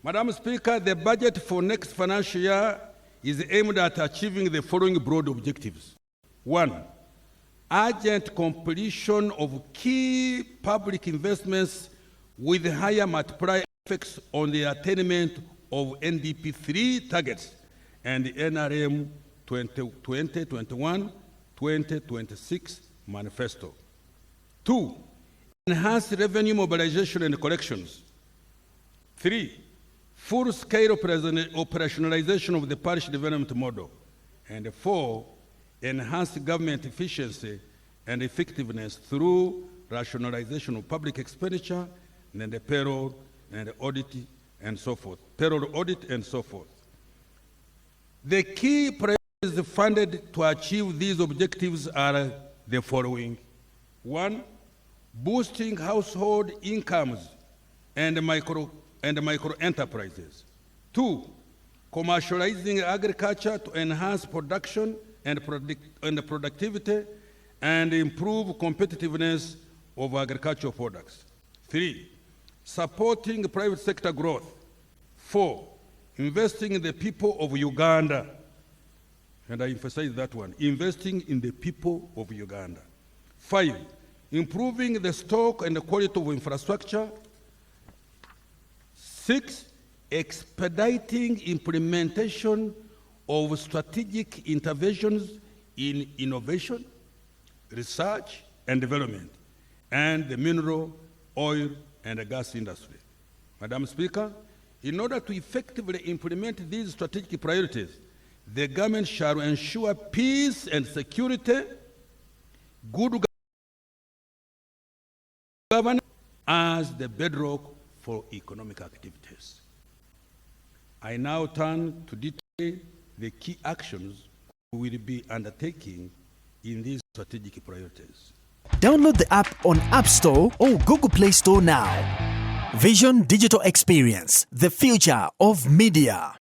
Madam Speaker, the budget for next financial year is aimed at achieving the following broad objectives. 1. Urgent completion of key public investments with higher multiplier effects on the attainment of NDP 3 targets and the NRM 2021-2026 manifesto. 2. Enhance revenue mobilization and collections. 3. Full-scale operationalization of the parish development model. And 4. Enhance government efficiency and effectiveness through rationalization of public expenditure and the payroll and audit and so forth. Payroll audit and so forth. The key priorities funded to achieve these objectives are the following. 1. Boosting household incomes and micro enterprises. 2. Commercializing agriculture to enhance production and productivity and improve competitiveness of agricultural products. 3. Supporting private sector growth. 4. Investing in the people of Uganda. And I emphasize that one, investing in the people of Uganda. 5. Improving the stock and the quality of infrastructure. 6. Expediting implementation of strategic interventions in innovation, research and development, and the mineral, oil, and the gas industry. Madam Speaker, in order to effectively implement these strategic priorities, the government shall ensure peace and security, good governance as the bedrock for economic activities. I now turn to detail the key actions we will be undertaking in these strategic priorities. Download the app on App Store or Google Play Store now. Vision Digital Experience, the future of media.